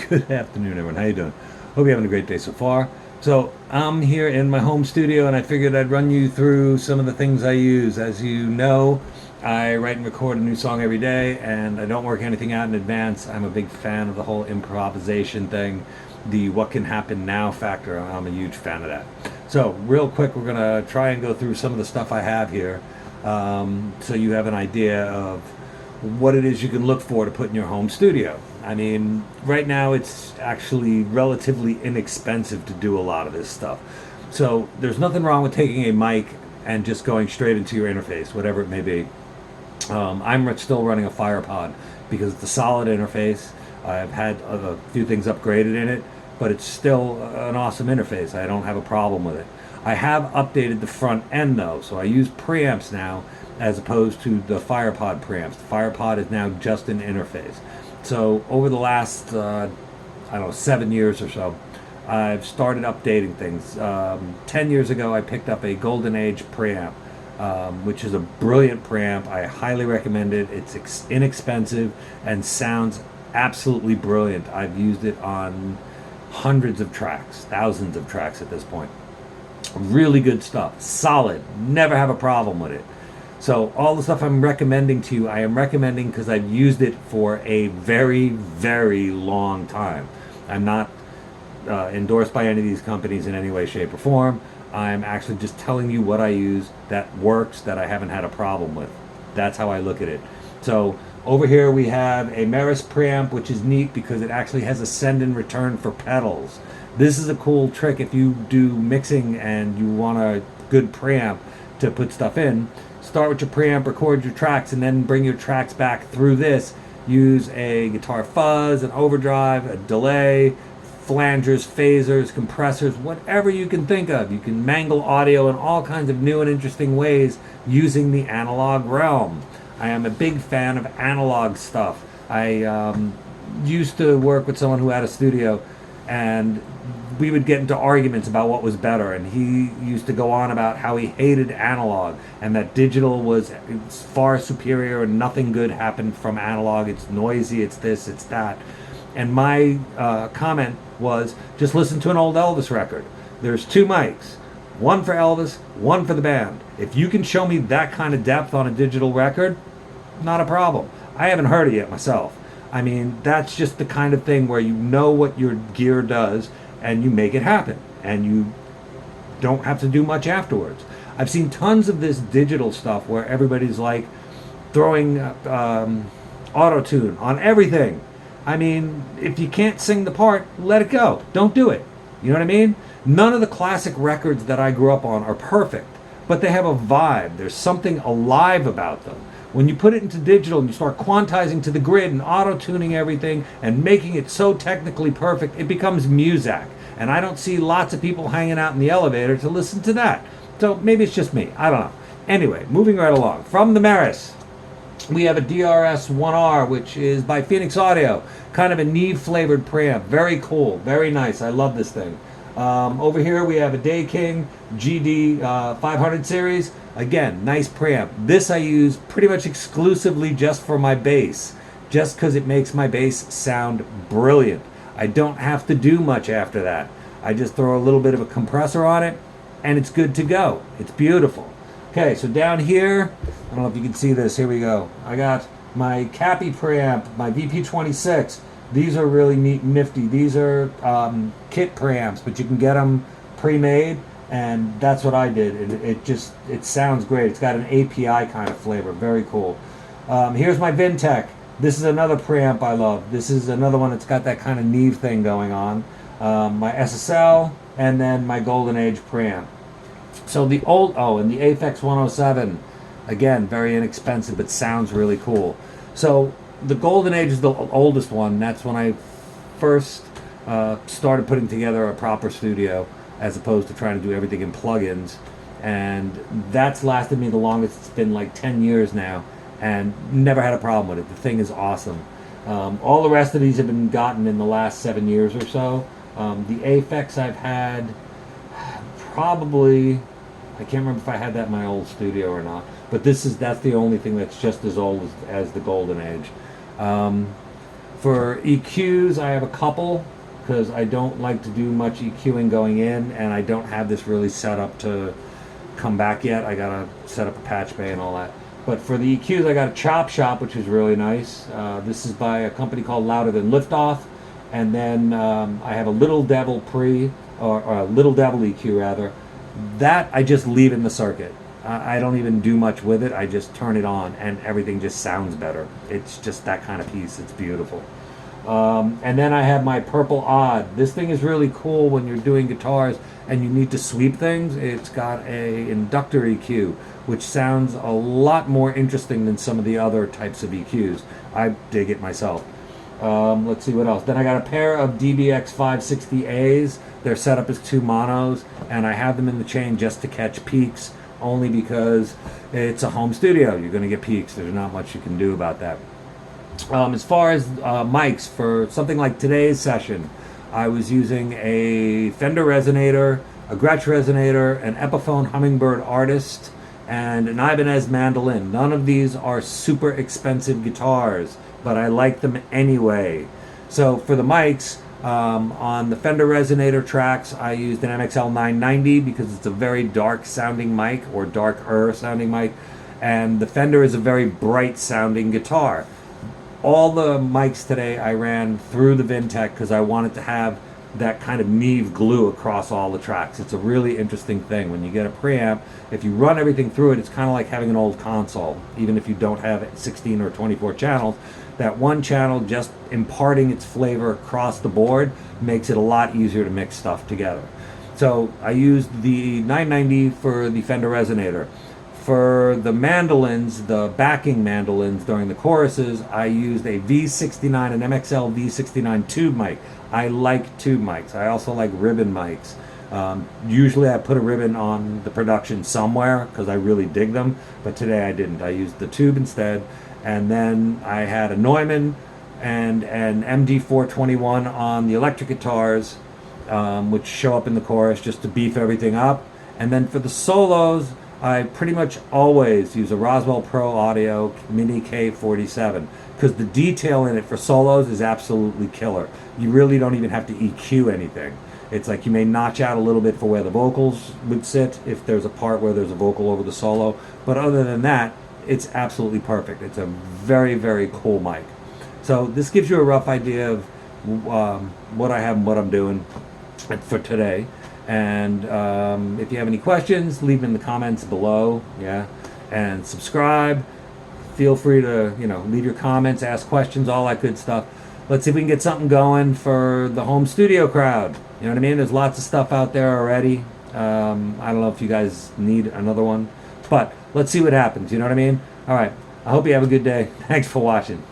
Good afternoon, everyone. How you doing? Hope you're having a great day so far. So I'm here in my home studio, and I figured I'd run you through some of the things I use. As you know, I write and record a new song every day, and I don't work anything out in advance. I'm a big fan of the whole improvisation thing, the what can happen now factor. I'm a huge fan of that. So real quick, we're gonna try and go through some of the stuff I have here, so you have an idea of what it is you can look for to put in your home studio. I mean, right now it's actually relatively inexpensive to do a lot of this stuff. So there's nothing wrong with taking a mic and just going straight into your interface, whatever it may be. I'm still running a FirePod because it's a solid interface. I've had a few things upgraded in it, but it's still an awesome interface. I don't have a problem with it. I have updated the front end though, so I use preamps now as opposed to the FirePod preamps. The FirePod is now just an interface. So over the last, I don't know, 7 years or so, I've started updating things. 10 years ago, I picked up a Golden Age preamp, which is a brilliant preamp. I highly recommend it. It's inexpensive and sounds absolutely brilliant. I've used it on hundreds of tracks, thousands of tracks at this point. Really good stuff. Solid. Never have a problem with it. So all the stuff I'm recommending to you, I am recommending because I've used it for a very, very long time. I'm not endorsed by any of these companies in any way, shape, or form. I'm actually just telling you what I use that works, that I haven't had a problem with. That's how I look at it. So over here we have a Meris preamp, which is neat because it actually has a send and return for pedals. This is a cool trick if you do mixing and you want a good preamp to put stuff in. Start with your preamp, record your tracks, and then bring your tracks back through this. Use a guitar fuzz, an overdrive, a delay, flangers, phasers, compressors, whatever you can think of. You can mangle audio in all kinds of new and interesting ways using the analog realm. I am a big fan of analog stuff. I used to work with someone who had a studio, and we would get into arguments about what was better, and he used to go on about how he hated analog and that digital was far superior and nothing good happened from analog. It's noisy, it's this, it's that. And my comment was, just listen to an old Elvis record. There's two mics, one for Elvis, one for the band. If you can show me that kind of depth on a digital record, not a problem. I haven't heard it yet myself. I mean, that's just the kind of thing where you know what your gear does and you make it happen, and you don't have to do much afterwards. I've seen tons of this digital stuff where everybody's like throwing auto-tune on everything. I mean, if you can't sing the part, let it go. Don't do it. You know what I mean? None of the classic records that I grew up on are perfect, but they have a vibe. There's something alive about them. When you put it into digital and you start quantizing to the grid and auto-tuning everything and making it so technically perfect, it becomes muzak. And I don't see lots of people hanging out in the elevator to listen to that. So maybe it's just me. I don't know. Anyway, moving right along. From the Meris, we have a DRS-1R, which is by Phoenix Audio. Kind of a Neve-flavored preamp. Very cool. Very nice. I love this thing. Over here we have a Day King GD 500 series. Again, nice preamp. This I use pretty much exclusively just for my bass, just because it makes my bass sound brilliant. I don't have to do much after that. I just throw a little bit of a compressor on it, and it's good to go. It's beautiful. Okay, so down here, I don't know if you can see this. Here we go. I got my Cappy preamp, my VP26. These are really neat and nifty. These are kit preamps, but you can get them pre-made, and that's what I did. It sounds great. It's got an API kind of flavor. Very cool. Here's my Vintech. This is another preamp I love. This is another one that's got that kind of Neve thing going on. My SSL, and then my Golden Age preamp. So the and the Aphex 107, again, very inexpensive, but sounds really cool. So the Golden Age is the oldest one. That's when I first started putting together a proper studio, as opposed to trying to do everything in plugins. And that's lasted me the longest. It's been like 10 years now, and never had a problem with it. The thing is awesome. All the rest of these have been gotten in the last 7 years or so. The Aphex I've had probably, I can't remember if I had that in my old studio or not, but that's the only thing that's just as old as the Golden Age. For EQs, I have a couple because I don't like to do much EQing going in, and I don't have this really set up to come back yet. I gotta set up a patch bay and all that. But for the EQs, I got a Chop Shop, which is really nice. This is by a company called Louder Than Liftoff. And then I have a Little Devil or Little Devil EQ rather. That I just leave in the circuit. I don't even do much with it. I just turn it on and everything just sounds better. It's just that kind of piece. It's beautiful. And then I have my Purple Odd. This thing is really cool when you're doing guitars and you need to sweep things. It's got a inductor EQ, which sounds a lot more interesting than some of the other types of EQs. I dig it myself. Let's see what else. Then I got a pair of DBX 560As. Their setup is 2 monos, and I have them in the chain just to catch peaks, only because it's a home studio. You're going to get peaks. There's not much you can do about that. As far as mics, for something like today's session, I was using a Fender Resonator, a Gretsch Resonator, an Epiphone Hummingbird Artist, and an Ibanez mandolin. None of these are super expensive guitars, but I like them anyway. So for the mics, on the Fender Resonator tracks, I used an MXL 990 because it's a very dark sounding mic, or darker sounding mic, and the Fender is a very bright sounding guitar. All the mics today I ran through the Vintech because I wanted to have that kind of Neve glue across all the tracks. It's a really interesting thing. When you get a preamp, if you run everything through it, it's kind of like having an old console. Even if you don't have 16 or 24 channels, that one channel just imparting its flavor across the board makes it a lot easier to mix stuff together. So I used the 990 for the Fender Resonator. For the mandolins, the backing mandolins during the choruses, I used a V69, an MXL V69 tube mic. I like tube mics. I also like ribbon mics. Usually I put a ribbon on the production somewhere because I really dig them, but today I didn't. I used the tube instead. And then I had a Neumann and an MD421 on the electric guitars, which show up in the chorus just to beef everything up. And then for the solos, I pretty much always use a Roswell Pro Audio Mini K47 because the detail in it for solos is absolutely killer. You really don't even have to EQ anything. It's like you may notch out a little bit for where the vocals would sit if there's a part where there's a vocal over the solo. But other than that, it's absolutely perfect. It's a very, very cool mic. So this gives you a rough idea of what I have and what I'm doing for today. And if you have any questions, leave them in the comments below. Yeah, and subscribe. Feel free to leave your comments, ask questions, all that good stuff. Let's see if we can get something going for the home studio crowd. You know what I mean? There's lots of stuff out there already. I don't know if you guys need another one, but let's see what happens. You know what I mean? All right. I hope you have a good day. Thanks for watching.